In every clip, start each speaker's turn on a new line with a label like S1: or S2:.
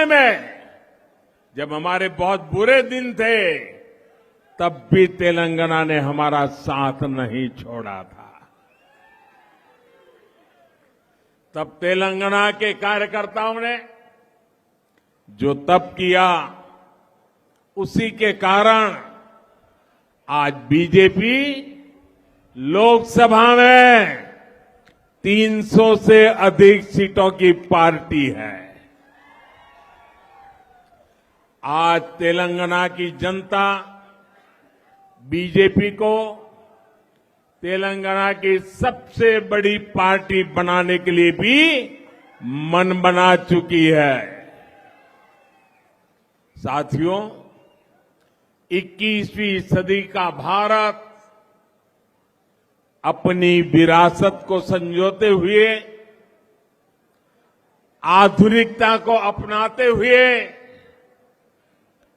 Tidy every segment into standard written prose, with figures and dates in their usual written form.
S1: में, जब हमारे बहुत बुरे दिन थे, तब भी तेलंगाना ने हमारा साथ नहीं छोड़ा था। तब तेलंगाना के कार्यकर्ताओं ने जो तब किया, उसी के कारण आज बीजेपी लोकसभा में 300 से अधिक सीटों की पार्टी है। आज तेलंगाना की जनता बीजेपी को तेलंगाना की सबसे बड़ी पार्टी बनाने के लिए भी मन बना चुकी है। साथियों, 21वीं सदी का भारत अपनी विरासत को संजोते हुए, आधुनिकता को अपनाते हुए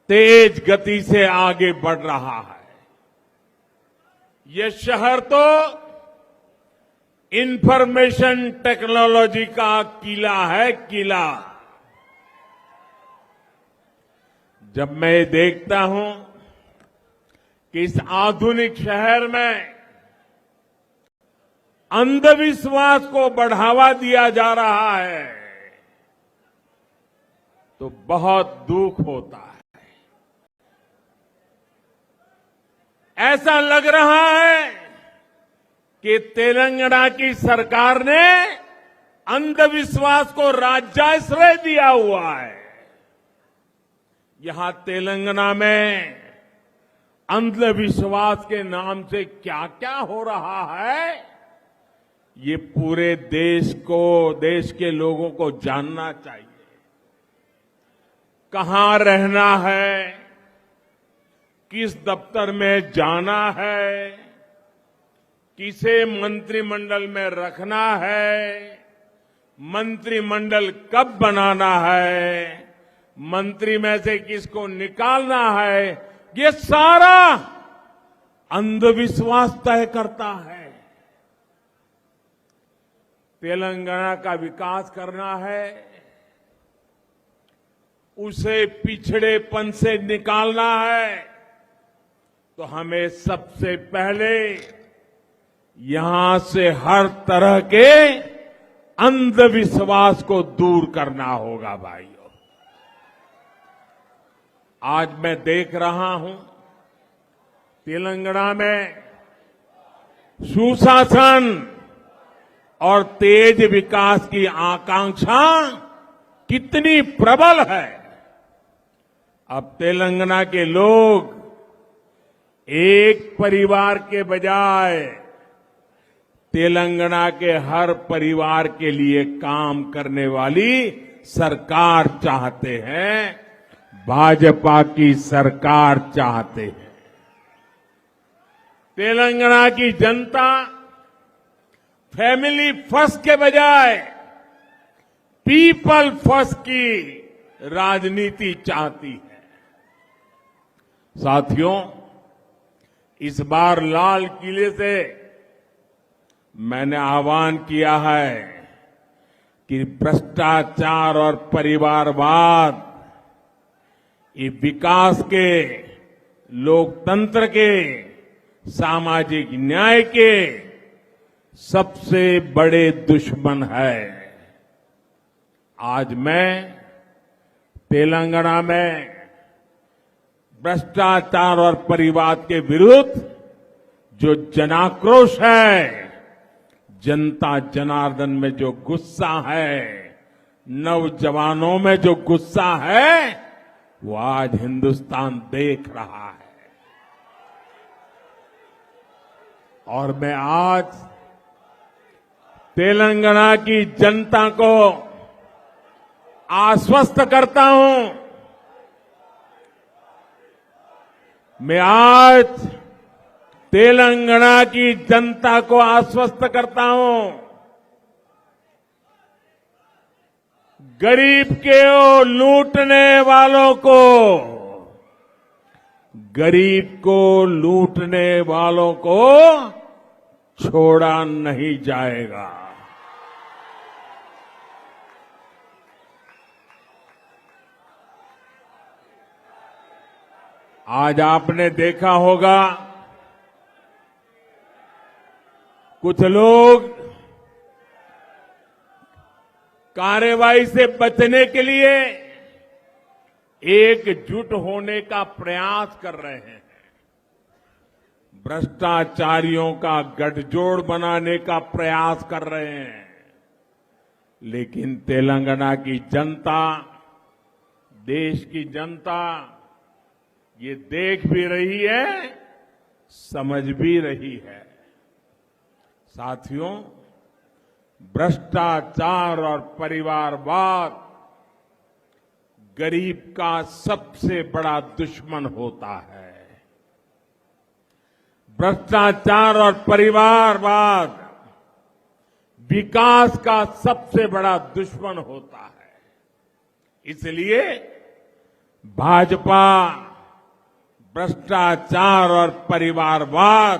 S1: तेज गति से आगे बढ़ रहा है। ये शहर तो इंफॉर्मेशन टेक्नोलॉजी का किला है, किला। जब मैं देखता हूं कि इस आधुनिक शहर में अंधविश्वास को बढ़ावा दिया जा रहा है, तो बहुत दुख होता है। ऐसा लग रहा है कि तेलंगाना की सरकार ने अंधविश्वास को राज्याश्रय दिया हुआ है। यहां तेलंगाना में अंधविश्वास के नाम से क्या क्या हो रहा है, ये पूरे देश को, देश के लोगों को जानना चाहिए। कहां रहना है, किस दफ्तर में जाना है, किसे मंत्रिमंडल में रखना है, मंत्रिमंडल कब बनाना है, मंत्री में से किसको निकालना है, ये सारा अंधविश्वास तय करता है। तेलंगाना का विकास करना है, उसे पिछड़ेपन से निकालना है, तो हमें सबसे पहले यहां से हर तरह के अंधविश्वास को दूर करना होगा भाइयों। आज मैं देख रहा हूं तेलंगाना में सुशासन और तेज विकास की आकांक्षा कितनी प्रबल है। अब तेलंगाना के लोग एक परिवार के बजाय तेलंगाना के हर परिवार के लिए काम करने वाली सरकार चाहते हैं, भाजपा की सरकार चाहते हैं। तेलंगाना की जनता फैमिली फर्स्ट के बजाय पीपल फर्स्ट की राजनीति चाहती है। साथियों, इस बार लाल किले से मैंने आह्वान किया है कि भ्रष्टाचार और परिवारवाद, ये विकास के, लोकतंत्र के, सामाजिक न्याय के सबसे बड़े दुश्मन है। आज मैं तेलंगाना में भ्रष्टाचार और परिवाद के विरुद्ध जो जनाक्रोश है, जनता जनार्दन में जो गुस्सा है, नौजवानों में जो गुस्सा है, वो आज हिंदुस्तान देख रहा है। और मैं आज तेलंगाना की जनता को आश्वस्त करता हूं, मैं आज तेलंगाना की जनता को आश्वस्त करता हूं, गरीब के लूटने वालों को, गरीब को लूटने वालों को छोड़ा नहीं जाएगा। आज आपने देखा होगा कुछ लोग कार्रवाई से बचने के लिए एकजुट होने का प्रयास कर रहे हैं। भ्रष्टाचारियों का गठजोड़ बनाने का प्रयास कर रहे हैं। लेकिन तेलंगाना की जनता, देश की जनता ये देख भी रही है, समझ भी रही है। साथियों, भ्रष्टाचार और परिवारवाद गरीब का सबसे बड़ा दुश्मन होता है। भ्रष्टाचार और परिवारवाद विकास का सबसे बड़ा दुश्मन होता है। इसलिए भाजपा भ्रष्टाचार और परिवारवाद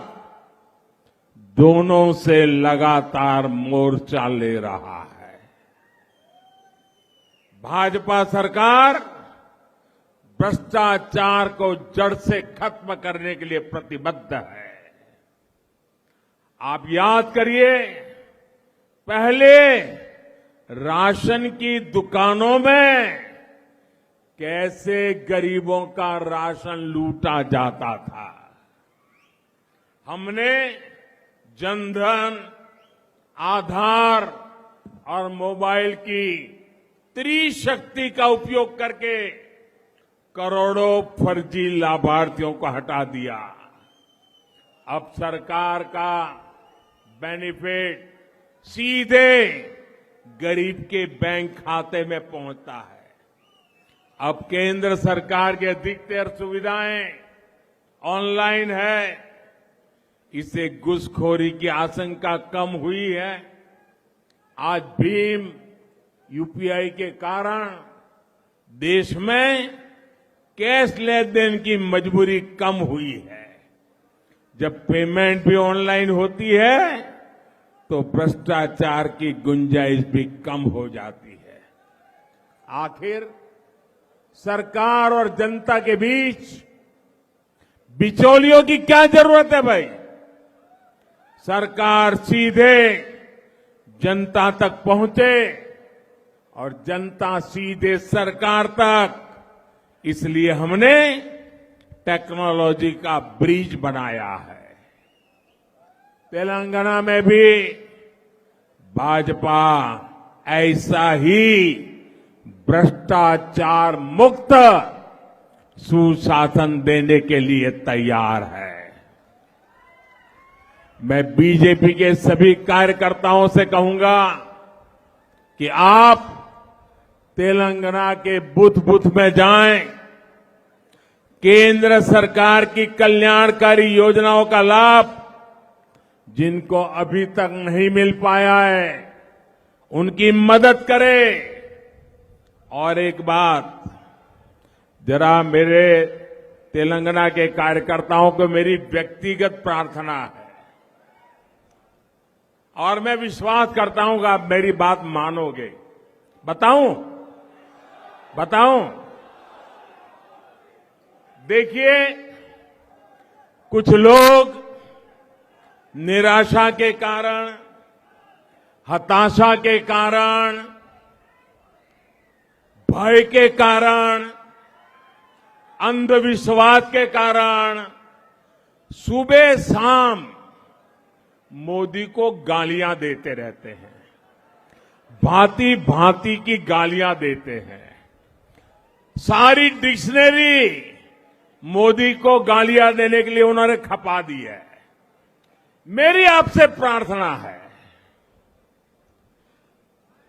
S1: दोनों से लगातार मोर्चा ले रहा है। भाजपा सरकार भ्रष्टाचार को जड़ से खत्म करने के लिए प्रतिबद्ध है। आप याद करिए, पहले राशन की दुकानों में कैसे गरीबों का राशन लूटा जाता था। हमने जनधन, आधार और मोबाइल की त्रिशक्ति का उपयोग करके करोड़ों फर्जी लाभार्थियों को हटा दिया। अब सरकार का बेनिफिट सीधे गरीब के बैंक खाते में पहुंचता है। अब केंद्र सरकार की अधिकतर सुविधाएं ऑनलाइन है। इससे घुसखोरी की आशंका कम हुई है। आज भीम यूपीआई के कारण देश में कैश लेन देन की मजबूरी कम हुई है। जब पेमेंट भी ऑनलाइन होती है तो भ्रष्टाचार की गुंजाइश भी कम हो जाती है। आखिर सरकार और जनता के बीच बिचौलियों की क्या जरूरत है भाई? सरकार सीधे जनता तक पहुंचे और जनता सीधे सरकार तक। इसलिए हमने टेक्नोलॉजी का ब्रिज बनाया है। तेलंगाना में भी भाजपा ऐसा ही भ्रष्टाचार मुक्त सुशासन देने के लिए तैयार है। मैं बीजेपी के सभी कार्यकर्ताओं से कहूंगा कि आप तेलंगाना के बूथ बूथ में जाएं, केंद्र सरकार की कल्याणकारी योजनाओं का लाभ जिनको अभी तक नहीं मिल पाया है, उनकी मदद करें। और एक बात, जरा मेरे तेलंगाना के कार्यकर्ताओं को मेरी व्यक्तिगत प्रार्थना है और मैं विश्वास करता हूं कि आप मेरी बात मानोगे। बताऊं? देखिए, कुछ लोग निराशा के कारण, हताशा के कारण, भय के कारण, अंधविश्वास के कारण सुबह शाम मोदी को गालियां देते रहते हैं। भांति भांति की गालियां देते हैं। सारी डिक्शनरी मोदी को गालियां देने के लिए उन्होंने खपा दी है। मेरी आपसे प्रार्थना है,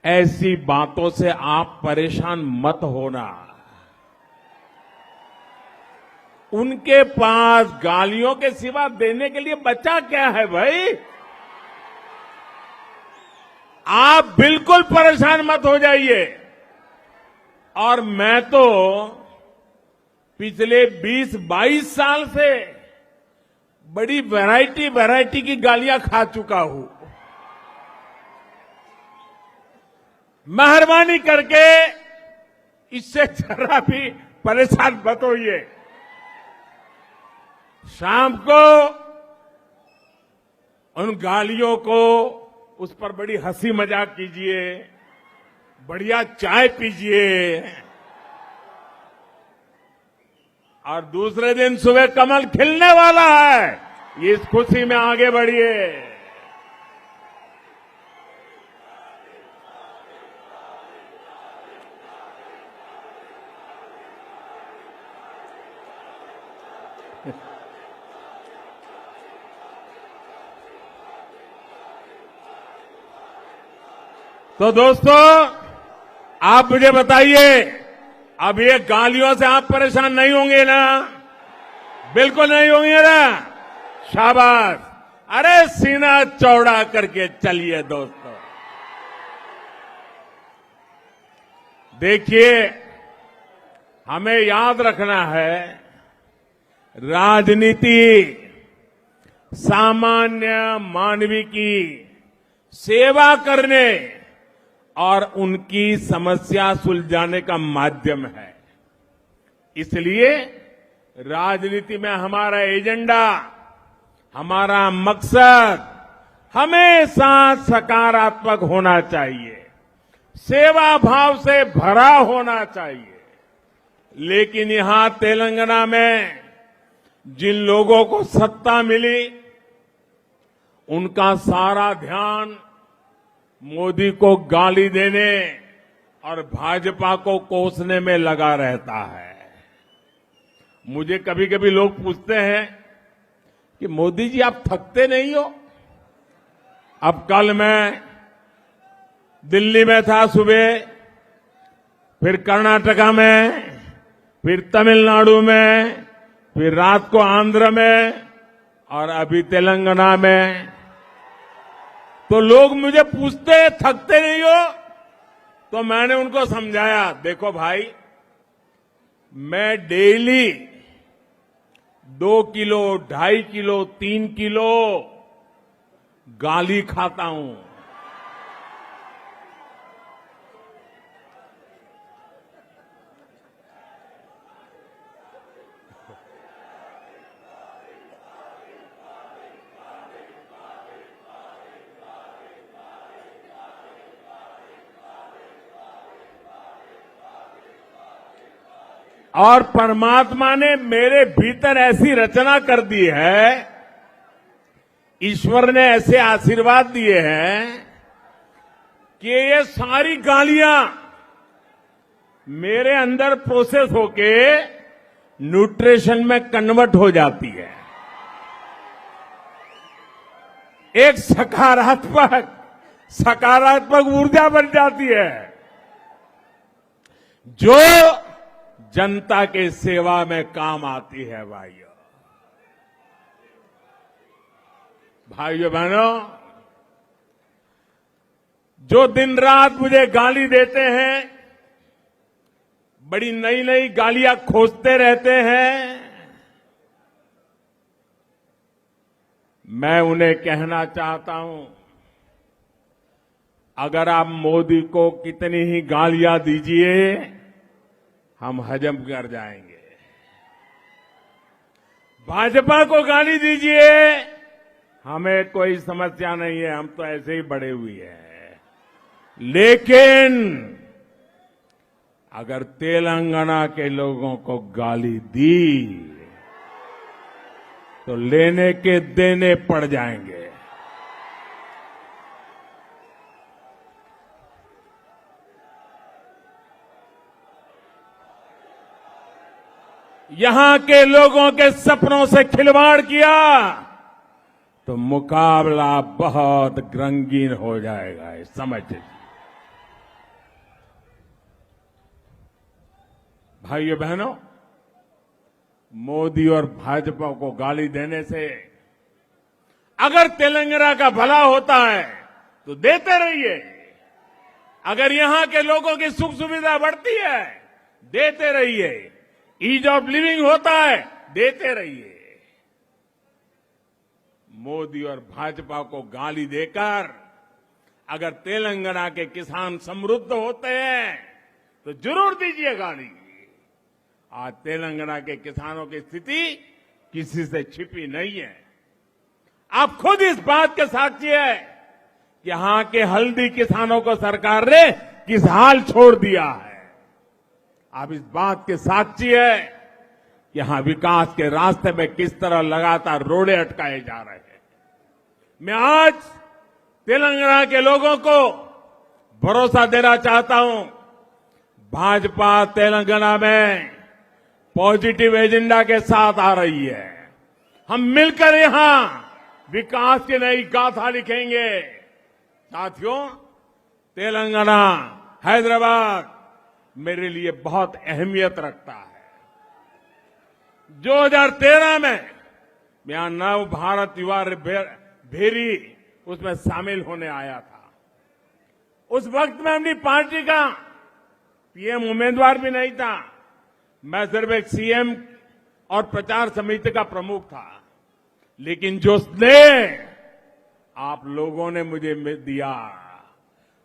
S1: ऐसी बातों से आप परेशान मत होना। उनके पास गालियों के सिवा देने के लिए बचा क्या है भाई? आप बिल्कुल परेशान मत हो जाइए। और मैं तो पिछले 20-22 साल से बड़ी वैरायटी की गालियां खा चुका हूं। मेहरबानी करके इससे जरा भी परेशान मत होइए। शाम को उन गालियों को उस पर बड़ी हंसी मजाक कीजिए, बढ़िया चाय पीजिए और दूसरे दिन सुबह कमल खिलने वाला है, इस खुशी में आगे बढ़िए। तो दोस्तों, आप मुझे बताइए, अब ये गालियों से आप परेशान नहीं होंगे ना? बिल्कुल नहीं होंगे ना? शाबाश। अरे सीना चौड़ा करके चलिए दोस्तों। देखिए, हमें याद रखना है, राजनीति सामान्य मानवी की सेवा करने और उनकी समस्या सुलझाने का माध्यम है। इसलिए राजनीति में हमारा एजेंडा, हमारा मकसद हमेशा सकारात्मक होना चाहिए, सेवा भाव से भरा होना चाहिए। लेकिन यहां तेलंगाना में जिन लोगों को सत्ता मिली, उनका सारा ध्यान मोदी को गाली देने और भाजपा को कोसने में लगा रहता है। मुझे कभी कभी लोग पूछते हैं कि मोदी जी आप थकते नहीं हो? अब कल मैं दिल्ली में था सुबह, फिर कर्नाटका में, फिर तमिलनाडु में, फिर रात को आंध्र में और अभी तेलंगाना में। तो लोग मुझे पूछते हैं थकते नहीं हो? तो मैंने उनको समझाया, देखो भाई, मैं डेली 2 किलो, 2.5 किलो, 3 किलो गाली खाता हूं। और परमात्मा ने मेरे भीतर ऐसी रचना कर दी है, ईश्वर ने ऐसे आशीर्वाद दिए हैं कि ये सारी गालियां मेरे अंदर प्रोसेस होके न्यूट्रिशन में कन्वर्ट हो जाती है। एक सकारात्मक ऊर्जा बन जाती है, जो जनता के सेवा में काम आती है। भाइयों बहनों, जो दिन रात मुझे गाली देते हैं, बड़ी नई नई गालियां खोजते रहते हैं, मैं उन्हें कहना चाहता हूं, अगर आप मोदी को कितनी ही गालियां दीजिए, हम हजम कर जाएंगे। भाजपा को गाली दीजिए, हमें कोई समस्या नहीं है, हम तो ऐसे ही बड़े हुए हैं। लेकिन अगर तेलंगाना के लोगों को गाली दी, तो लेने के देने पड़ जाएंगे। यहां के लोगों के सपनों से खिलवाड़ किया तो मुकाबला बहुत रंगीन हो जाएगा, समझ लीजिए। भाइयों बहनों, मोदी और भाजपा को गाली देने से अगर तेलंगाना का भला होता है तो देते रहिए, अगर यहां के लोगों की सुख सुविधा बढ़ती है देते रहिए, ईज ऑफ लिविंग होता है देते रहिए। मोदी और भाजपा को गाली देकर अगर तेलंगाना के किसान समृद्ध होते हैं तो जरूर दीजिए गाली। आज तेलंगाना के किसानों की स्थिति किसी से छिपी नहीं है। आप खुद इस बात के साक्षी है कि यहां के हल्दी किसानों को सरकार ने किस हाल छोड़ दिया है। आप इस बात के साक्षी है कि यहां विकास के रास्ते में किस तरह लगातार रोड़े अटकाए जा रहे हैं। मैं आज तेलंगाना के लोगों को भरोसा देना चाहता हूं, भाजपा तेलंगाना में पॉजिटिव एजेंडा के साथ आ रही है। हम मिलकर यहां विकास की नई गाथा लिखेंगे। साथियों, तेलंगाना, हैदराबाद मेरे लिए बहुत अहमियत रखता है। 2013 में मैं नव भारत युवा भेरी उसमें शामिल होने आया था। उस वक्त में अपनी पार्टी का पीएम उम्मीदवार भी नहीं था। मैं सिर्फ एक सीएम और प्रचार समिति का प्रमुख था। लेकिन जो स्नेह आप लोगों ने मुझे दिया,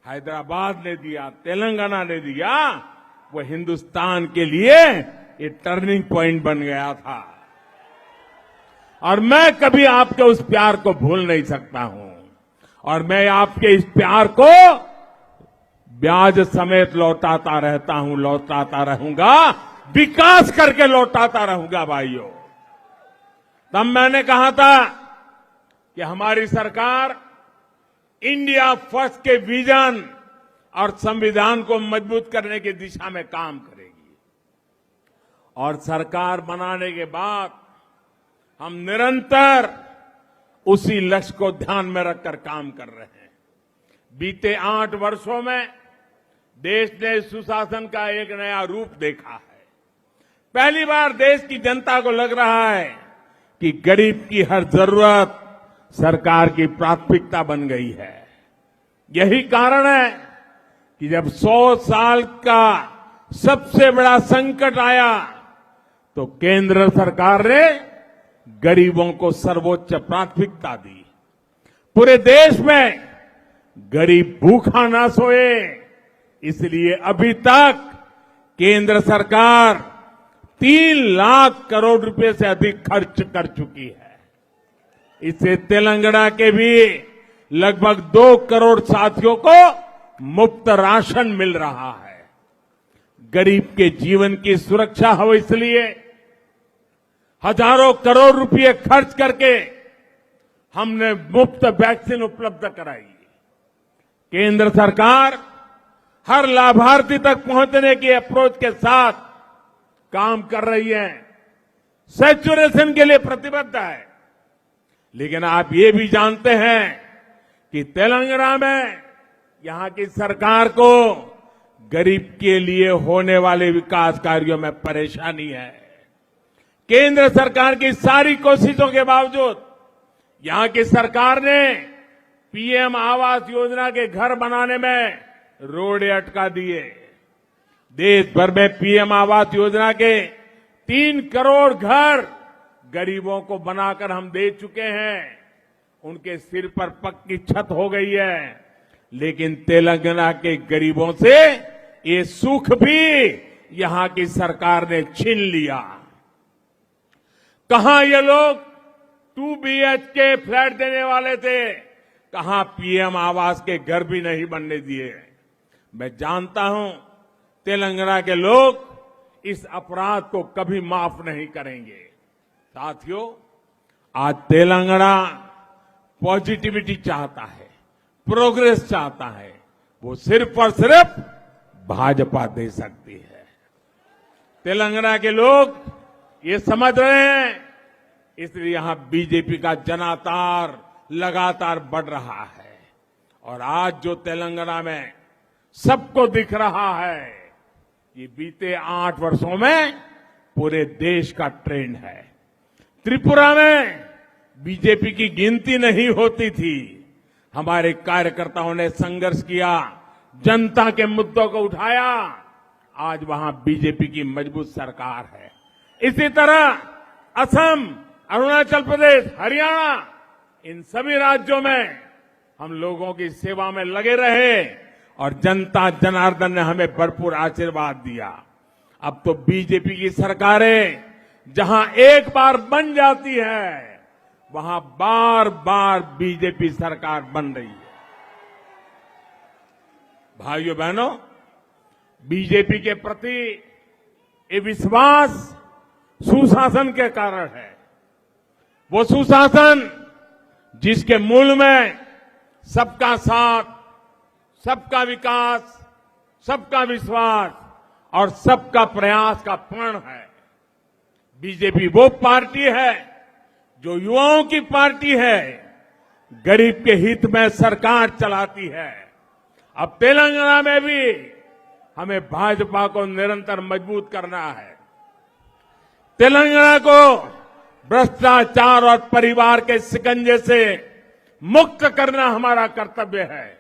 S1: हैदराबाद ने दिया, तेलंगाना ने दिया, वो हिंदुस्तान के लिए ये टर्निंग पॉइंट बन गया था। और मैं कभी आपके उस प्यार को भूल नहीं सकता हूं। और मैं आपके इस प्यार को ब्याज समेत लौटाता रहता हूं, लौटाता रहूंगा, विकास करके लौटाता रहूंगा भाइयों। तब मैंने कहा था कि हमारी सरकार इंडिया फर्स्ट के विजन और संविधान को मजबूत करने की दिशा में काम करेगी। और सरकार बनाने के बाद हम निरंतर उसी लक्ष्य को ध्यान में रखकर काम कर रहे हैं। बीते 8 वर्षों में देश ने सुशासन का एक नया रूप देखा है। पहली बार देश की जनता को लग रहा है कि गरीब की हर जरूरत सरकार की प्राथमिकता बन गई है। यही कारण है कि जब 100 साल का सबसे बड़ा संकट आया तो केंद्र सरकार ने गरीबों को सर्वोच्च प्राथमिकता दी। पूरे देश में गरीब भूखा ना सोए, इसलिए अभी तक केंद्र सरकार 3 लाख करोड़ रुपए से अधिक खर्च कर चुकी है। इससे तेलंगाना के भी लगभग 2 करोड़ साथियों को मुफ्त राशन मिल रहा है। गरीब के जीवन की सुरक्षा हो, इसलिए हजारों करोड़ रुपए खर्च करके हमने मुफ्त वैक्सीन उपलब्ध कराई। केंद्र सरकार हर लाभार्थी तक पहुंचने की अप्रोच के साथ काम कर रही है, सैचुरेशन के लिए प्रतिबद्ध है। लेकिन आप ये भी जानते हैं कि तेलंगाना में यहां की सरकार को गरीब के लिए होने वाले विकास कार्यों में परेशानी है। केंद्र सरकार की सारी कोशिशों के बावजूद यहां की सरकार ने पीएम आवास योजना के घर बनाने में रोड़े अटका दिए। देश भर में पीएम आवास योजना के 3 करोड़ घर गरीबों को बनाकर हम दे चुके हैं। उनके सिर पर पक्की छत हो गई है। लेकिन तेलंगाना के गरीबों से ये सुख भी यहां की सरकार ने छीन लिया। कहां ये लोग 2 BHK फ्लैट देने वाले थे, कहां पीएम आवास के घर भी नहीं बनने दिए। मैं जानता हूं तेलंगाना के लोग इस अपराध को कभी माफ नहीं करेंगे। साथियों, आज तेलंगाना पॉजिटिविटी चाहता है, प्रोग्रेस चाहता है। वो सिर्फ और सिर्फ भाजपा दे सकती है। तेलंगाना के लोग ये समझ रहे हैं, इसलिए यहां बीजेपी का जनाधार लगातार बढ़ रहा है। और आज जो तेलंगाना में सबको दिख रहा है, ये बीते 8 वर्षों में पूरे देश का ट्रेंड है। त्रिपुरा में बीजेपी की गिनती नहीं होती थी। हमारे कार्यकर्ताओं ने संघर्ष किया, जनता के मुद्दों को उठाया। आज वहां बीजेपी की मजबूत सरकार है। इसी तरह असम, अरुणाचल प्रदेश, हरियाणा, इन सभी राज्यों में हम लोगों की सेवा में लगे रहे और जनता जनार्दन ने हमें भरपूर आशीर्वाद दिया। अब तो बीजेपी की सरकारें जहां एक बार बन जाती है वहां बार बार बीजेपी सरकार बन रही है। भाइयों बहनों, बीजेपी के प्रति ये विश्वास सुशासन के कारण है। वो सुशासन जिसके मूल में सबका साथ, सबका विकास, सबका विश्वास और सबका प्रयास का प्रण है। बीजेपी वो पार्टी है जो युवाओं की पार्टी है, गरीब के हित में सरकार चलाती है। अब तेलंगाना में भी हमें भाजपा को निरंतर मजबूत करना है। तेलंगाना को भ्रष्टाचार और परिवार के शिकंजे से मुक्त करना हमारा कर्तव्य है।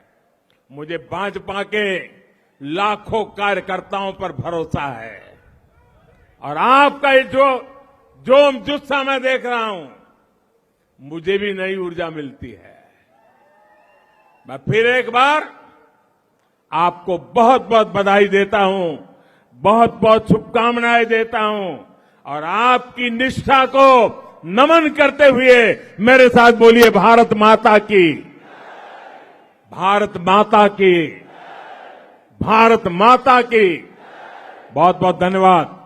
S1: मुझे भाजपा के लाखों कार्यकर्ताओं पर भरोसा है और आपका ये जो जुस्सा मैं देख रहा हूं, मुझे भी नई ऊर्जा मिलती है। मैं फिर एक बार आपको बहुत बहुत बधाई देता हूं, बहुत बहुत शुभकामनाएं देता हूं और आपकी निष्ठा को नमन करते हुए मेरे साथ बोलिए भारत माता की, भारत माता की, भारत माता की। बहुत बहुत धन्यवाद।